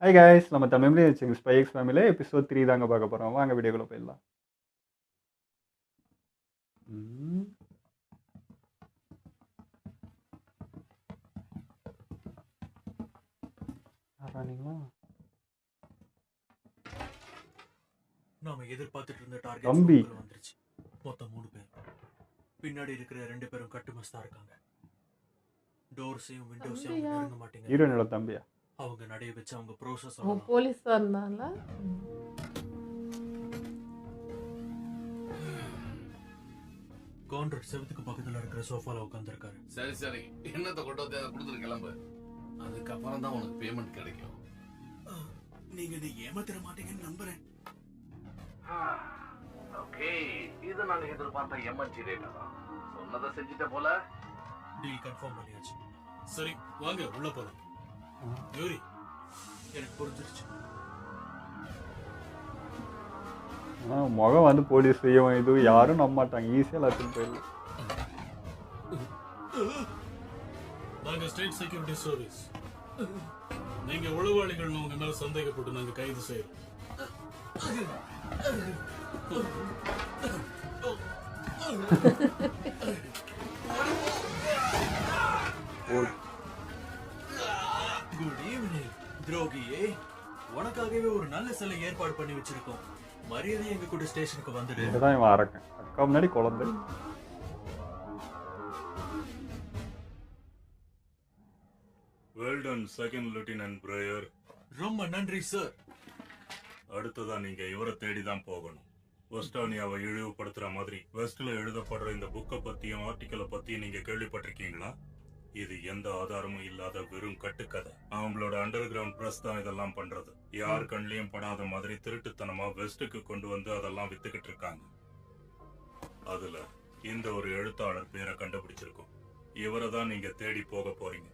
Hi guys, நம்ம தமிழ் வச்சுங்க spy X family episode 3 தாங்க பார்க்க போகிறோம். வாங்க வீடியோக்குள்ள போயிடலாம். நாம எதிர்பார்த்துட்டு இருந்த டார்கெட் தம்பி வந்துருச்சு. மொத்தம் 3 பேர். பின்னாடி இருக்கிற 2 பேரும் கட்டுமஸ்தா இருக்காங்க. டோர்ஸையும் விண்டோஸையும் நெருங்க மாட்டேங்க. ஹீரோனோட தம்பியா? அவங்க நடைய வச்சு அவங்க ப்ரோசஸ் அவன் போலீஸா இருந்தால கான்ட்ராக்ட் செவத்துக்கு பக்கத்துல இருக்கிற சோஃபால உட்கார்ந்திருக்காரு. சரி என்னத்தை கொண்டு வந்து அதை கொடுத்துட்டு கிளம்பு. அதுக்கப்புறம் தான் உனக்கு பேமெண்ட் கிடைக்கும். நீங்க இதை ஏமாத்திர மாட்டீங்கன்னு நம்புறேன். ஓகே, இது நாங்க எதிர்பார்த்த எம்என்சி ரேட் தான். சொன்னதை செஞ்சிட்ட போல. டீல் கன்ஃபார்ம் பண்ணியாச்சு. சரி வாங்க உள்ள போலாம். யூரி, எனக்கு புரிஞ்சிருச்சு. முகம் வந்து போலீஸ் செய்யவும் இது யாரும் நம்ப மாட்டாங்க. ஈஸியாக எல்லாத்தையும் போயிடலாம். நாங்க ஸ்டேட் செக்யூரிட்டி சர்வீஸ். நீங்க உளவாளிகள் உங்க மேல சந்தேகப்பட்டு நாங்க கைது செய்யறோம். குட் ஈவினிங் துரோகியே. உனக்காகவே ஒரு நல்ல சிலை ஏற்பாடு பண்ணி வச்சிருக்கோம். மரியாதை எங்க கூட ஸ்டேஷனுக்கு வந்துடு. இதுதான் இவன் அரக்கன். அக்கா முன்னாடி குழந்தை. Well done second lieutenant prayer. ரொம்ப நன்றி சார். அடுத்ததா நீங்க இவரை தேடி தான் போகணும். வெஸ்டானியாவை இழிவுபடுத்துற மாதிரி வெஸ்ட்ல எழுதப்படுற இந்த புக்கை பத்தியும் ஆர்டிக்கலை பத்தியும் நீங்க கேள்விப்பட்டிருக்கீங்களா? இது எந்த ஆதாரமும் இல்லாத வெறும் கட்டுக்கதை. அவங்களோட அண்டர் கிரவுண்ட் பிரஸ் தான் இதெல்லாம் பண்றது. யார் கண்ணிலையும் படாத மாதிரி திருட்டுத்தனமா வெஸ்டுக்கு கொண்டு வந்து அதெல்லாம் வித்துக்கிட்டு இருக்காங்க. அதுல இந்த ஒரு எழுத்தாளர் பேரை கண்டுபிடிச்சிருக்கோம். இவரை தான் நீங்க தேடி போக போறீங்க.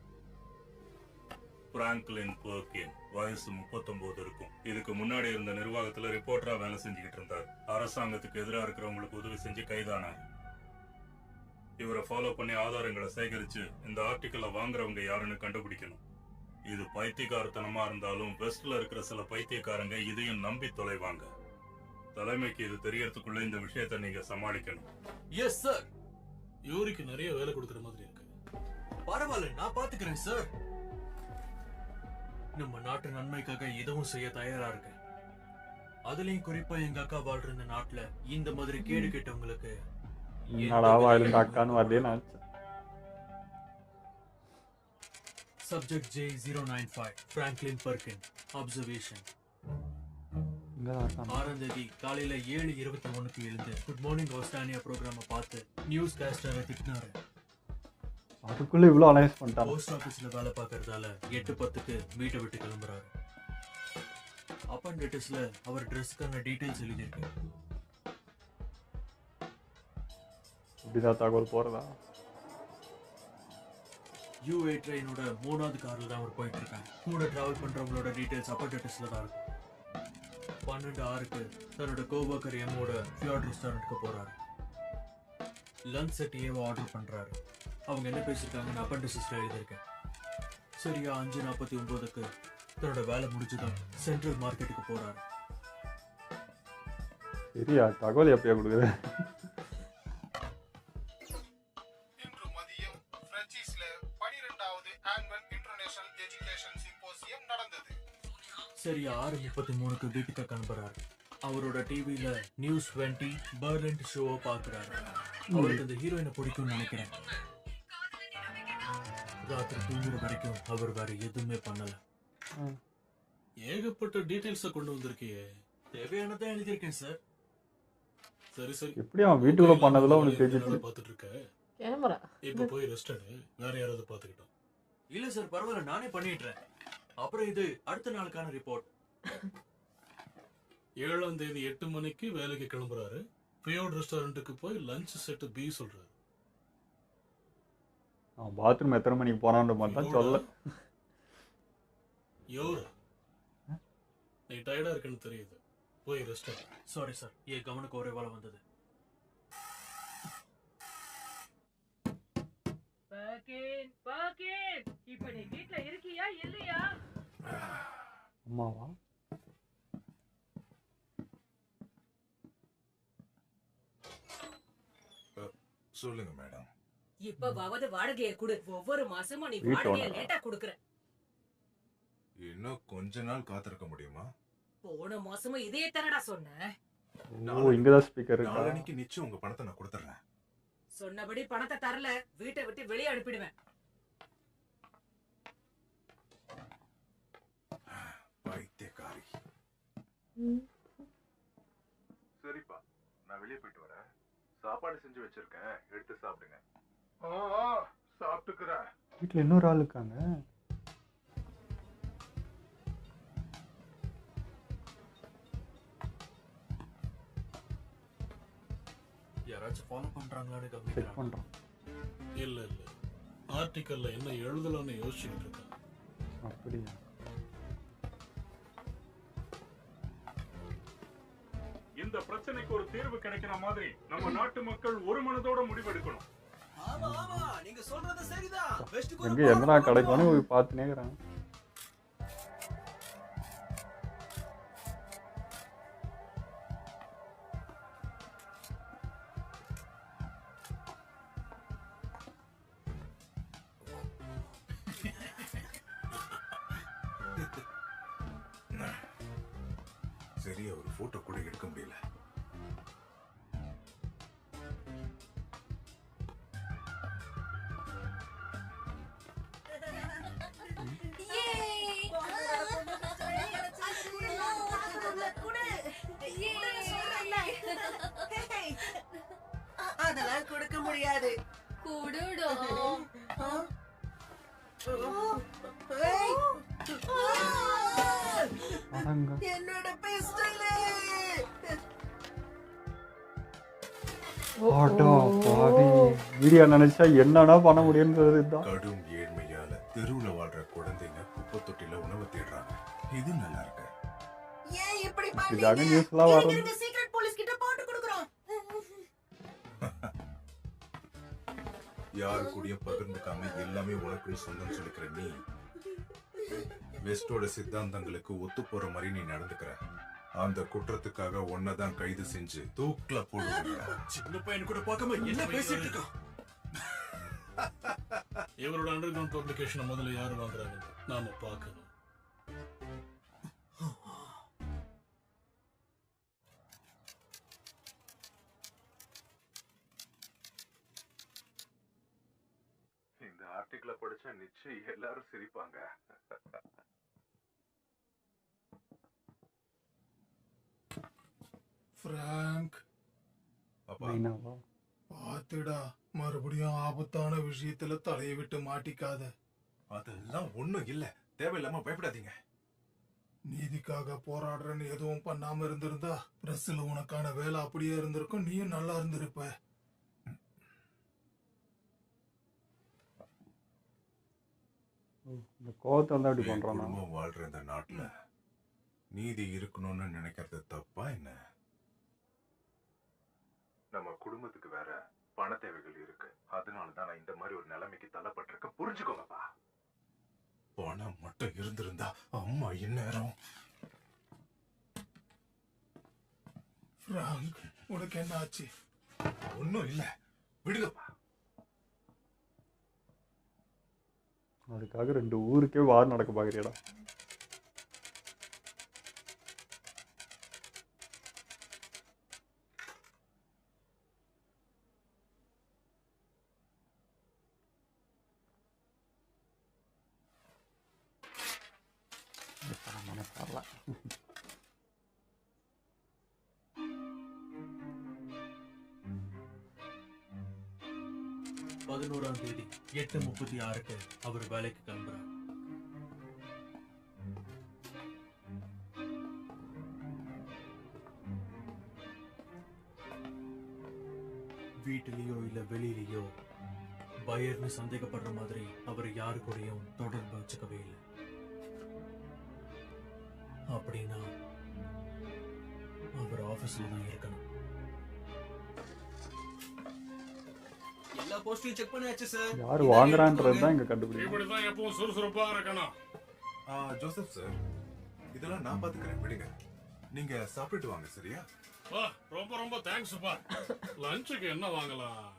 Franklin Perkin. வயசு 39 இருக்கும். இதுக்கு முன்னாடி இருந்த நிர்வாகத்துல ரிப்போர்ட்டரா வேலை செஞ்சுக்கிட்டு இருந்தார். அரசாங்கத்துக்கு எதிராக இருக்கிறவங்களுக்கு உதவி செஞ்சு கைதானார். இவரை ஃபாலோ பண்ணி ஆதாரங்களை சேகரிச்சு இந்த ஆர்டிக்கலை வாங்குறவங்க யாருன்னு கண்டுபிடிக்கணும். இது பைத்தியக்காரத்தனமா இருந்தாலும் வெஸ்ட்ல இருக்கிற சில பைத்தியக்காரங்க இதையும் நம்பி தொலைவாங்க. தலைமைக்கு இது தெரியறதுக்குள்ள இந்த விஷயத்தை நீங்க சமாளிக்கணும். Yes sir. யூரிக்கு நிறைய வேலை கொடுக்குற மாதிரி இருக்கு. பரவாயில்ல, நான் பாத்துக்கிறேன் சார். நம்ம நாட்டு நன்மைக்காக எதுவும் செய்ய தயாரா இருக்கேன். அதுலயும் குறிப்பா எங்க அக்கா வாழ்ற இந்த நாட்டுல இந்த மாதிரி கேடு கேட்டவங்களுக்கு நடாவாயிலும் அக்கான்னு வரதே நான். Subject J095 Franklin Perkin. Observation. 6ஆம் தேதி காலையில 7:21 எழுந்து குட் மார்னிங் ஆஸ்திரேலியா ப்ரோக்ராம பார்த்து நியூஸ் காஸ்டரை திட்டினாரு. அதுக்குள்ள இவ்வளோ அலைன்ஸ் பண்ணிட்டாங்க. போஸ்ட் ஆபீஸ்ல வேலை பார்க்கறதால 8:10க்கு வீட்டை விட்டு கிளம்புறாரு. அப்பண்டேட்டஸ்ல அவர் ட்ரெஸ்க்கான டீடைல்ஸ் எழுதியிருக்கு. இப்படிதான் தகவல் போறதா? UA ட்ரெயினோட 3வது கார்ல தான் அவர் போயிட்டு இருக்காரு. கூட டிராவல் பண்றவங்களோட டீடைல்ஸ் அப்பண்டேட்டஸ்ல தான் இருக்கு. 12:06க்கு தன்னோட கோவர்க்கர் எம்மோட ஃபியார்ட் ரெஸ்டாரண்ட்க்கு போறாரு. லஞ்ச் செட் ஏவோ ஆர்டர் பண்றாரு. அவங்க என்ன பேசியிருக்காங்கன்னு அப்பண்டேட்டஸ்ல எழுதியிருக்கேன். சரியா 5:49க்கு தன்னோட வேலை முடிச்சுதான் சென்ட்ரல் மார்க்கெட்டுக்கு போறாரு. சரியா தகவல் எப்படியா கொடுக்குற? இன்று மதியம் பிரான்சிஸ்ல 12வது ஆனுவல் இன்டர்நேஷனல் எஜுகேஷன் சிம்போசியம் நடந்தது. சரியா 6:33க்கு வீட்டுக்கு கிளம்புறாரு. அவரோட டிவியில நியூஸ் 20 பர்லண்ட் ஷோவை பார்க்குறாரு. அவருக்கு அந்த ஹீரோயினை பிடிக்கும்னு நினைக்கிறேன். ராத்திரி தூங்குற வரைக்கும் அவர் வேற எதுவுமே பண்ணல. ஏகப்பட்ட டீடைல்ஸ கொண்டு வந்திருக்கியே. தேவையானதை எழுதியிருக்கேன் சார். சரி எப்படி அவன் வீட்டுக்குள்ள பண்ணதுல உனக்கு தெரிஞ்சிச்சு? பாத்துட்டு இருக்க. கேமரா இப்ப போய் ரெஸ்ட் எடு. வேற யாராவது பாத்துக்கிட்டோம். இல்ல சார், பரவாயில்ல, நானே பண்ணிடுறேன். அப்புறம் இது அடுத்த நாளுக்கான ரிப்போர்ட். 7ஆம் தேதி 8 மணிக்கு வேலைக்கு கிளம்புறாரு. ஃபியோர்ட் ரெஸ்டாரண்ட்டுக்கு போய் லஞ்ச் செட் பி சொல்றாரு. அவன் பாத்ரூம் எத்தனை மணிக்கு போனான்னு மட்டும் சொல்ல. யோரா, நீ டயர்டா இருக்குன்னு தெரியுது. போய் ரெஸ்ட் எடு. சாரி சார், என் கவனம் குறைவால வந்தது. இப்ப நீ வீட்ல இருக்கியா இல்லையா? அம்மாவா? சொல்லுங்க மேடம். இப்பவாவது வாடகையை கொடு. ஒவ்வொரு மாசமும் நீ வீட்டு வாடகையை ஓனரா? லேட்டா கொடுக்கற. இன்னும் கொஞ்ச நாள் காத்திருக்க முடியுமா? போன மாசமும் இதே தானடா சொன்ன. ஓ, இங்கதான் ஸ்பீக்கர் இருக்கா? நாளைக்கு நிச்சயம் உங்க பணத்தை நான் கொடுத்துறேன். சொன்னபடி பணத்தை தரல, வீட்டை விட்டு வெளியே அனுப்பிடுவேன். பைத்தியக்காரி. சரிப்பா, நான் வெளியே போயிட்டு வரேன். சாப்பாடு செஞ்சு வச்சிருக்கேன், எடுத்து சாப்பிடுங்க. சாப்பிட்டுக்கிறேன். வீட்டுல இன்னொரு ஆள் இருக்காங்க. யாராச்சும் ஃபாலோ பண்றாங்களான்னு செக் கவனிக்கிறாங்க. பண்றோம். இல்ல இல்ல, ஆர்டிக்கல்ல என்ன எழுதலாம்னு யோசிச்சுட்டு இருக்கேன். அப்படியா? இந்த பிரச்சனைக்கு ஒரு தீர்வு கிடைக்கிற மாதிரி நம்ம நாட்டு மக்கள் ஒரு மனதோட முடிவெடுக்கணும். எங்க என்னடா கிடைக்கும்னு போய் பார்த்துனே இருக்கிறாங்க. சரியா ஒரு போட்டோ கூட எடுக்க முடியல. அதெல்லாம் கொடுக்க முடியாது. அடங்க. என்னோட பிஸ்டல். ஆட்டோ பாவி. வீடியோ நினைச்சா என்னன்னா பண்ண முடியும்ன்றது தான். கடும் ஏழ்மையால தெருவுல வாழ்ற குழந்தைங்க குப்பை தொட்டில உணவு தேடுறாங்க. இது நல்லா இருக்கு. ஏன் இப்படி இதுக்காக பண்ணீங்க? நியூஸ்லாம் வரும். இருங்க, சீக்ரெட் போலீஸ் கிட்ட போட்டு கொடுக்குறோம். யாரு கூடயும் பகிர்ந்துக்காம எல்லாமே உனக்கு சொந்தம் சொல்லிக்கிற நீ வெஸ்டோட சித்தாந்தங்களுக்கு ஒத்து போற மாதிரி நீ நடந்துக்கிற. அந்த குற்றத்துக்காக ஒன்னதான் கைது செஞ்சு தூக்குல போடுவாங்க. சின்ன பையன் கூட பார்க்காம என்ன பேசிட்டு இருக்கான்? இவரோட அண்டர் கிரவுண்ட் பப்ளிகேஷனை முதல்ல யாரு வாங்குறாங்க நாம பார்க்கணும். இந்த ஆர்டிகிள படிச்சா நிச்சயம் எல்லாரும் சிரிப்பாங்க. பிராங்க், அப்பா, மைனாவா? பாத்துடா, மறுபடியும் ஆபத்தான விஷயத்துல தலையை விட்டு மாட்டிக்காத. அதெல்லாம் ஒண்ணும் இல்ல. தேவையில்லாம பயப்படாதீங்க. நீதிக்காக போராடுறேன்னு எதுவும் பண்ணாம இருந்திருந்தா பிரஸ்ல உனக்கான வேலை அப்படியே இருந்திருக்கும், நீயும் நல்லா இருந்திருப்ப. இந்த கோவத்தை வந்து அப்படி பண்றானா? குடும்பம் வாழ்ற இந்த நாட்டுல நீதி இருக்கணும்னு நினைக்கிறது தப்பா என்ன? நம்ம குடும்பத்துக்கு வேற பண தேவைகள் இருக்கு. அதனாலதான் நான் இந்த மாதிரி ஒரு நிலைமைக்கு தள்ளப்பட்டிருக்கேன். புரிஞ்சுக்கோங்கப்பா. பணம் மட்டும் இருந்திருந்தா அம்மா இந்நேரம். பிராங்க், உனக்கு என்ன ஆச்சு? ஒண்ணும் இல்ல, விடுங்கப்பா. அதுக்காக 2 ஊருக்கே வார் நடக்க பாக்குறியடா. மனசால 11ஆம் தேதி 8:36க்கு அவர் வேலைக்கு கிளம்புறார். வீட்டிலேயோ இல்ல வெளியிலேயோ பயர்னு சந்தேகப்படுற மாதிரி அவர் யாரு கூடயும் தொடர்பு வச்சுக்கவே இல்லை. அப்படின்னா அவர் ஆபீஸ்ல தான் இருக்கணும். எல்லா போஸ்டையும் செக் பண்ணியாச்சு சார். யாரு வாங்குறான்றது தான் இங்க கண்டுபிடிக்கணும். இப்படிதான் எப்பவும் சுறுசுறுப்பா இருக்கணும். ஜோசப் சார், இதெல்லாம் நான் பாத்துக்கிறேன், விடுங்க. நீங்க சாப்பிட்டுட்டு வாங்க, சரியா? வா, ரொம்ப ரொம்ப தேங்க்ஸ்ப்பா. லஞ்சுக்கு என்ன வாங்கலாம்?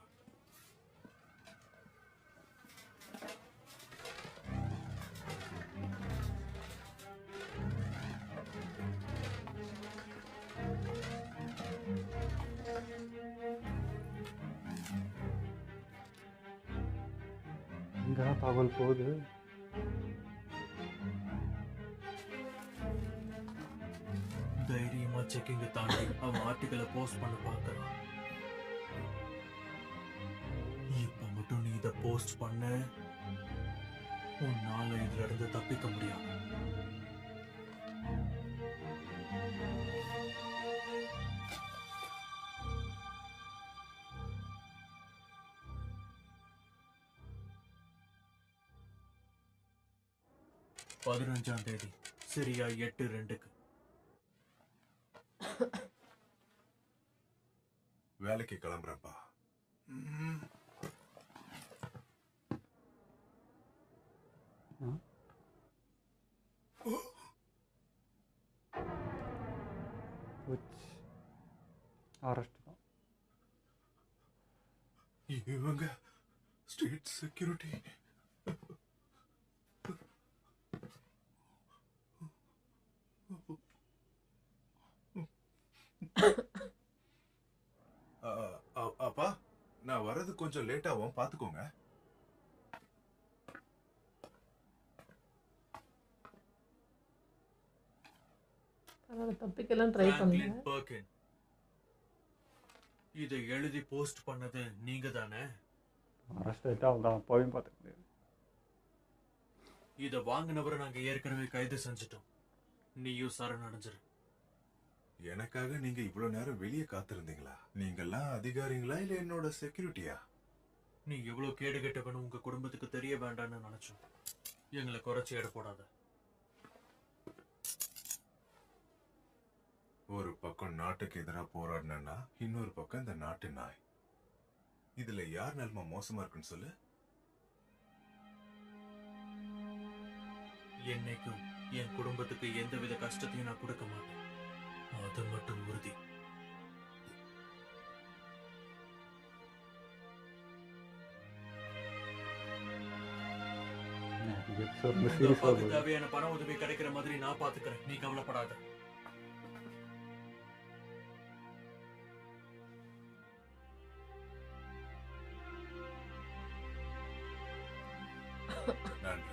எங்கடா தகவல் போகுது? தைரியமா செக்கிங்க தாண்டி அவன் ஆர்டிக்கலை போஸ்ட் பண்ண பார்க்கறான். இப்ப மட்டும் நீ இதை போஸ்ட் பண்ண, உன்னால இதுல இருந்து தப்பிக்க முடியாது. பதினஞ்சாம் தேதி சரியா 8:02 வேலைக்கு கிளம்புறேன்ப்பா. அரெஸ்ட் தான். இவங்க ஸ்ட்ரீட் செக்யூரிட்டி. அப்பா, நான் வர்றது கொஞ்சம் லேட் ஆகும், பாத்துக்கோங்க. தப்பிக்கலாம் ட்ரை பிராங்க்லின் பண்ணுங்க. பர்கின், இதை எழுதி போஸ்ட் பண்ணது நீங்க தானே? அரெஸ்ட் ஆகிட்டா அவ்வளோதான், போய் பார்த்துக்க முடியாது. இதை வாங்கினவரை நாங்க ஏற்கனவே கைது செஞ்சுட்டோம். நீயும் சரணடைஞ்சிரு. எனக்காக நீங்க இவ்வளவு நேரம் வெளியே காத்திருந்தீங்களா? நீங்கெல்லாம் அதிகாரிங்களா இல்ல என்னோட செக்யூரிட்டியா? நீ எவ்வளவு கேடு கெட்டவனு உங்க குடும்பத்துக்கு தெரிய வேண்டாம்னு நினைச்சோம். எங்களை குறைச்சி எடை போடாத. ஒரு பக்கம் நாட்டுக்கு எதிராக போராடினா, இன்னொரு பக்கம் இந்த நாட்டு நாய். இதுல யார் நிலைமை மோசமா இருக்குன்னு சொல்லு. என்னைக்கும் என் குடும்பத்துக்கு எந்தவித கஷ்டத்தையும் நான் கொடுக்க மாட்டேன். அது மட்டும் உறுதி. உங்க அப்பாவுக்கு தேவையான பண உதவி கிடைக்கிற மாதிரி நான் பாத்துக்கிறேன். நீ கவலைப்படாத. நன்றி.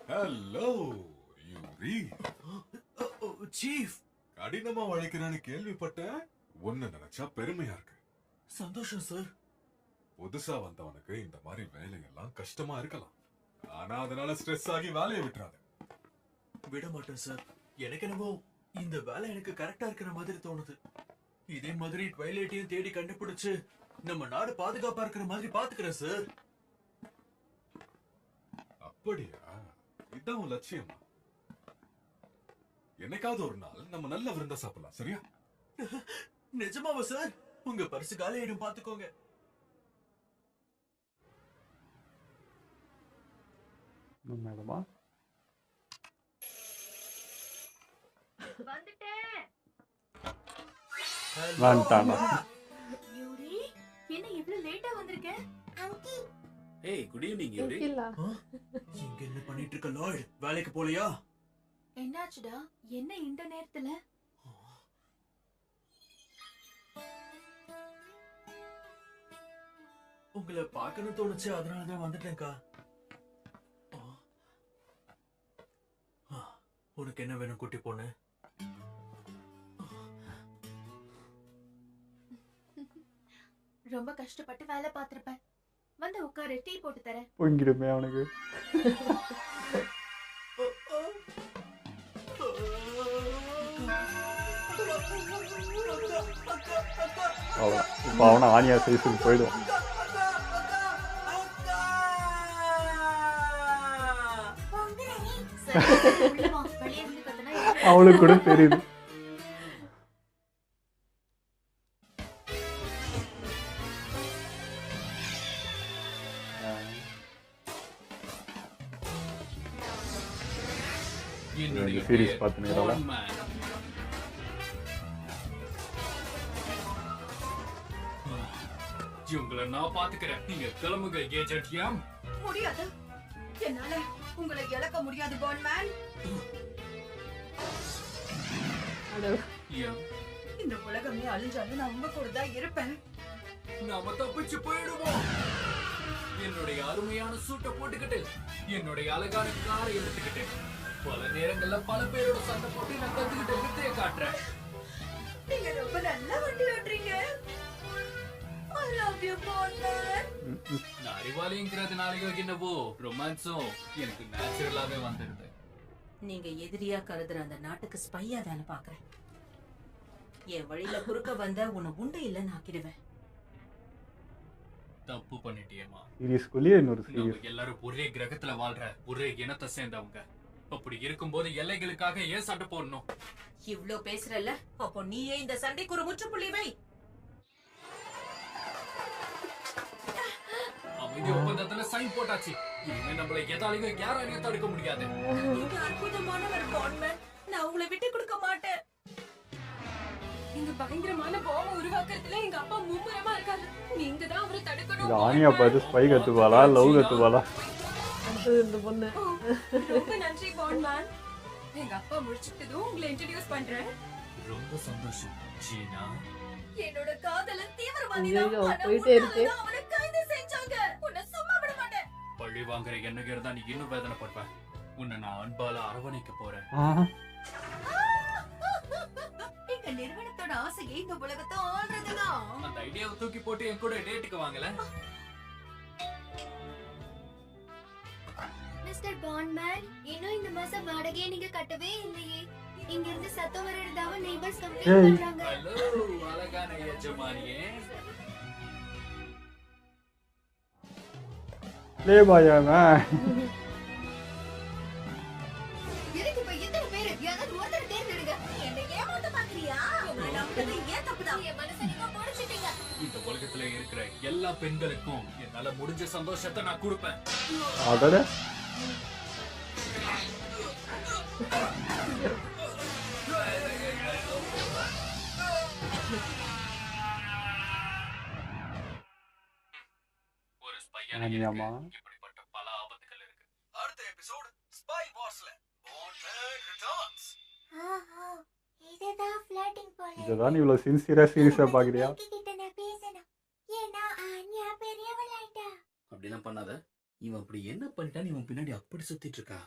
ஹலோ யூரி. சீஃப், கடினமா உழைக்கிறான்னு கேள்விப்பட்டேன். ஒன்னு நினைச்சா பெருமையா இருக்கு. சந்தோஷம் சார். புதுசா வந்தவனுக்கு இந்த மாதிரி வேலையெல்லாம் கஷ்டமா இருக்கலாம். ஆனா அதனால ஸ்ட்ரெஸ் ஆகி வேலையை விட்டுறாத. விட மாட்டேன் சார். எனக்கு என்னவோ இந்த வேலை எனக்கு கரெக்டா இருக்கிற மாதிரி தோணுது. இதே மாதிரி ட்வைலைட்டையும் தேடி கண்டுபிடிச்சு நம்ம நாடு பாதுகாப்பா இருக்கிற மாதிரி பாத்துக்கிறேன் சார். அப்படியா? இதான் உன் லட்சியமா? என்னைக்காவது ஒரு நாள் நம்ம நல்ல விருந்தா சாப்பிடலாம், சரியா? நிஜமாவா சார்? உங்க பரிசு காலியாயிடும், பாத்துக்கோங்க. மேடமா வந்துட்டானா? யூரி, என்ன இவ்ளோ லேட்டா வந்திருக்க? ஏய், குட் ஈவினிங் யூரி. இங்க என்ன பண்ணிட்டு இருக்க லார்ட்? வேலைக்கு போலையா? என்னாச்சுடா? என்ன இந்த நேரத்துல? உங்களை பார்க்கணும் தோணுச்சு, அதனாலதான் வந்துட்டேன்க்கா. உனக்கு என்ன வேணும் குட்டி பொண்ணு? ரொம்ப கஷ்டப்பட்டு வேலை பார்த்திருப்ப. வந்து உட்காரு, டீ போட்டு தரேன். பொங்கிடுமே அவனுக்கு. அவ்வளோ இப்போ அவனை ஆனியா சைஸுக்கு போயிடுவான். அவளுக்கு கூட தெரியுது. என்னுடைய சீரிஸ் பெயர் பார்த்துனுக்கிறோம். பாண்ட்மேன். உங்களை நான் பாத்துக்கிறேன். நீங்க கிளம்புங்க ஏஜென்ட் யாம். முடியாது. என்னால உங்களை இழக்க முடியாது பாண்ட்மேன். யாம், இந்த உலகமே அழிஞ்சாலும் நான் உங்க கூட தான் இருப்பேன். நாம தப்பிச்சு போயிடுவோம். என்னுடைய அருமையான சூட்டை போட்டுக்கிட்டு என்னுடைய அழகான காரை எடுத்துக்கிட்டு பல நேரங்கள்ல பல பேரோட சண்டை போட்டு நான் கத்துக்கிட்ட வித்தைய காட்டுறேன். நீங்க ரொம்ப நல்லா வண்டி ஓட்டுறீங்க. I love you பாண்ட்மேன். நான் அறிவாளிங்கிறதுனாலயோ என்னவோ ரொமான்ஸும் எனக்கு நேச்சுரலாவே வந்துடுது. நீங்க எதிரியா கருதுற அந்த நாட்டுக்கு ஸ்பையா தானே பாக்குறேன். என் வழியில குறுக்க வந்த உன்னை உண்டு இல்லைன்னு ஆக்கிடுவேன். தப்பு பண்ணிட்டியேமா. சீரிஸ்குள்ளேயே இன்னொரு நம்ம சீரிஸ். எல்லாரும் ஒரே கிரகத்துல வாழ்ற ஒரே இனத்தை சேர்ந்தவங்க. அப்படி இருக்கும்போது எல்லைகளுக்காக ஏன் சண்டை போடணும்? இவ்ளோ பேசுறல்ல, அப்போ நீயே இந்த சண்டைக்கு ஒரு முற்றுப்புள்ளி வை. அமைதி ஒப்பந்தத்துல சைன் போட்டாச்சு. இனிமே நம்மள எதாலையும் யாராலையும் தடுக்க முடியாது. நீங்க அற்புதமானவர் பாண்ட்மேன். நான் உங்களை விட்டு கொடுக்க மாட்டேன். இந்த பயங்கரமான பாம்பை உருவாக்குறதுல எங்க அப்பா மும்முரமா இருக்காரு. நீங்க தான் அவரை தடுக்கணும். இது ஆனியா பார்த்து ஸ்பை கத்துவாளா லவ் கத்துவாளா? இந்த பொண்ணு ரொம்ப நன்றி பாண்ட்மேன். எங்க அப்பா முடிச்சிட்டதும் உங்களை இன்ட்ரோடியூஸ் பண்றேன். ரொம்ப சந்தோஷம் சீனா. என்னோட காதலன் தீவிரவாதி ஐயோ, தான். போயிட்டே இருக்கு. அவனை கைது செஞ்சாங்க. உன்னை சும்மா விட மாட்டேன். பழி வாங்குற என்னங்க இருந்தா நீ இன்னும் வேதனைப்படுவ. உன்னை நான் அன்பால அரவணைக்க போறேன். எங்க நிறுவனத்தோட ஆசையை இந்த உலகத்தை ஆள்றதுதான். அந்த ஐடியாவை தூக்கி போட்டு என் கூட டேட்டுக்கு வாங்கல. மிஸ்டர் பாண்ட்மேன், இன்னும் இந்த மாசம் வாடகையை நீங்க கட்டவே இல்லையே. இங்க இருந்து சத்தம் வரதாவ நெய்பர்ஸ் கம்ப்ளைண்ட் பண்றாங்க. ஹலோ அழகான எஜமானியே. லே பாயாமா. எனக்கு இப்ப எத்தனை பேர் யாராவது ஒருத்தர் தேர்ந்தெடுங்க. என்னை ஏமாத்த பாக்குறியா? உங்களை நம்புறது ஏன் தப்புதான். என் மனசை நீங்க முடிச்சிட்டீங்க. இந்த உலகத்துல இருக்கிற எல்லா பெண்களுக்கும் என்னால முடிஞ்ச சந்தோஷத்தை நான் கொடுப்பேன். அதோட ஒரு ஸ்பையான ஆனியாமா. இப்படிப்பட்ட பல ஆபத்துகள் இருக்கு. அடுத்த எபிசோட் ஸ்பை வார்ஸ்ல பாண்ட்மேன் ரிட்டர்ன்ஸ். ஆஹா, இதுதான் ஃப்ளர்ட்டிங் போல. இதுதான் இவ்வளவு சின்சியரா சீரியஸா பாக்குறியா? கிட்ட நான் பேசணும். ஏன்னா ஆன்யா பெரியவளாயிட்டா. அப்படிலாம் பண்ணாத. இவன் அப்படி என்ன பண்ணிட்டான்னு இவன் பின்னாடி அப்படி சுத்திட்டு இருக்கா.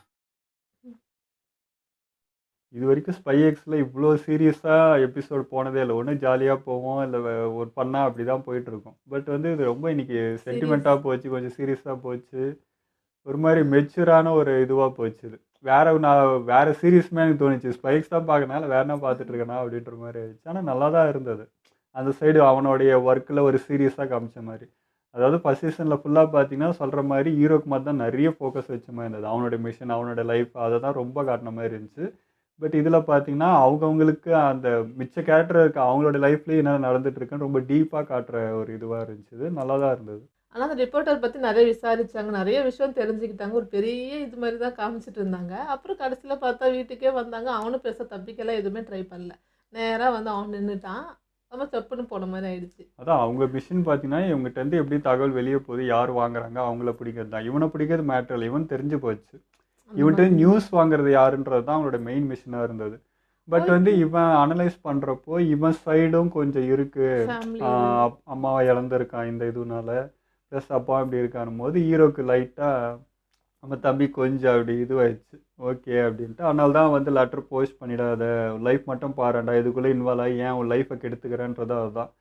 இது வரைக்கும் ஸ்பை எக்ஸில் இவ்வளோ சீரியஸாக எபிசோட் போனதே இல்லை. ஒன்று ஜாலியாக போவோம், இல்லை ஒரு பண்ணா அப்படி தான் போயிட்டுருக்கோம். பட் வந்து இது ரொம்ப இன்னைக்கு சென்டிமெண்ட்டாக போச்சு, கொஞ்சம் சீரியஸாக போச்சு, ஒரு மாதிரி மெச்சூரான ஒரு இதுவாக போச்சு. இது நான் வேறு சீரியஸ்மே எனக்கு தோணுச்சு. ஸ்பைக்ஸ் தான் பார்க்கறனால வேற என்ன பார்த்துட்டு இருக்கேனா அப்படின்ற மாதிரி ஆயிடுச்சு. ஆனால் நல்லா தான் இருந்தது. அந்த சைடு அவனுடைய ஒர்க்கில் ஒரு சீரியஸாக காமிச்ச மாதிரி. அதாவது ஃபர்ஸ்ட் சீசனில் ஃபுல்லாக பார்த்தீங்கன்னா சொல்கிற மாதிரி ஹீரோக்கு மாதிரி தான் நிறைய ஃபோக்கஸ் வச்ச மாதிரி இருந்தது. அவனோட மிஷன், அவனோட லைஃப், அதை தான் ரொம்ப காட்டின மாதிரி இருந்துச்சு. பட் இதில் பார்த்தீங்கன்னா அவங்கவுங்களுக்கு அந்த மிச்ச கேரக்டர் இருக்க அவங்களோட லைஃப்லேயே என்ன நடந்துட்டு இருக்குன்னு ரொம்ப டீப்பாக காட்டுற ஒரு இதுவாக இருந்துச்சு. இது நல்லா தான் இருந்தது. ஆனால் அந்த ரிப்போர்ட்டர் பற்றி நிறைய விசாரிச்சாங்க, நிறைய விஷயம் தெரிஞ்சுக்கிட்டாங்க. ஒரு பெரிய இது மாதிரி தான் காமிச்சிட்டு இருந்தாங்க. அப்புறம் கடைசியில் பார்த்தா வீட்டுக்கே வந்தாங்க. அவனும் பெருசாக தப்பிக்கலாம் எதுவுமே ட்ரை பண்ணல. நேராக வந்து அவன் நின்றுட்டான். நம்ம தப்புன்னு போன மாதிரி ஆயிடுச்சு. அதான் அவங்க மிஷன் பார்த்தீங்கன்னா இவங்ககிட்ட எப்படி தகவல் வெளியே போகுது, யார் வாங்குறாங்க, அவங்கள பிடிக்கிறது தான். இவனை பிடிக்கிறது மேட்டர் இல்லை, இவன் தெரிஞ்சு போச்சு. இவன்ட்டு நியூஸ் வாங்குறது யாருன்றது தான் அவனோட மெயின் மிஷனாக இருந்தது. பட் வந்து இவன் அனலைஸ் பண்ணுறப்போ இவன் சைடும் கொஞ்சம் இருக்குது. அம்மாவை இழந்திருக்கான் இந்த இதுனால, ப்ளஸ் அப்பா இப்படி இருக்கானும் போது ஹீரோக்கு லைட்டாக நம்ம தம்பி கொஞ்சம் அப்படி இதுவாயிடுச்சு. ஓகே அப்படின்ட்டு அதனால தான் வந்து லெட்டர் போஸ்ட் பண்ணிடாத, லைஃப் மட்டும் பாருண்டா, இதுக்குள்ளே இன்வால்வ் ஆகி ஏன் உன் லைஃப்பை கெடுத்துக்கிறேன்றது அதுதான்.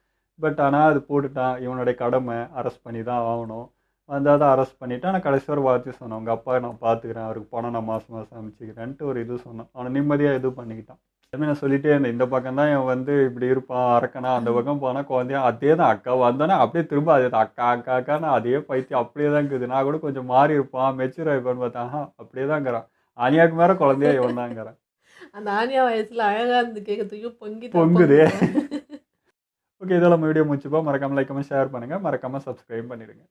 பட் ஆனால் அது போட்டுட்டான். இவனுடைய கடமை அரெஸ்ட் பண்ணி தான் ஆகணும். வந்தால் தான் அரெஸ்ட் பண்ணிவிட்டு. ஆனால் கடைசி ஒரு வார்த்தை சொன்னான், உங்கள் அப்பா நான் பார்த்துக்கிறேன், அவருக்கு பணம் நான் மாதம் மாதம் அமைச்சிக்கிறேன்ட்டு ஒரு இது சொன்னான். அவனை நிம்மதியாக இது பண்ணிக்கிட்டான். அதுமாதிரி நான் சொல்லிட்டே இருந்தேன், இந்த பக்கம் தான் இவன் வந்து இப்படி இருப்பான் அரக்கனா, அந்த பக்கம் போனால் குழந்தையா அதே தான். அக்கா வந்தோன்னே அப்படியே திரும்ப அதே தான் அக்கா அக்கா அக்கான்னு அதே பைத்தியம் அப்படியே தான் இருக்குது. நான் கூட கொஞ்சம் மாறி இருப்பான், மெச்சூர் ஆகிப்பான்னு பார்த்தா அப்படியே தான் இருக்கிறான். ஆனியாவுக்கு மேலே குழந்தையா இவன் தாங்கிறான். அந்த ஆனியா வயசில் அழகாக இருந்து கேட்கறதுக்கும் பொங்குது. ஓகே, இதெல்லாம் நம்ம வீடியோ முடிச்சுப்போம். மறக்காமல் லைக் கமெண்ட் ஷேர் பண்ணுங்கள், மறக்காமல் சப்ஸ்கிரைப் பண்ணிடுங்க.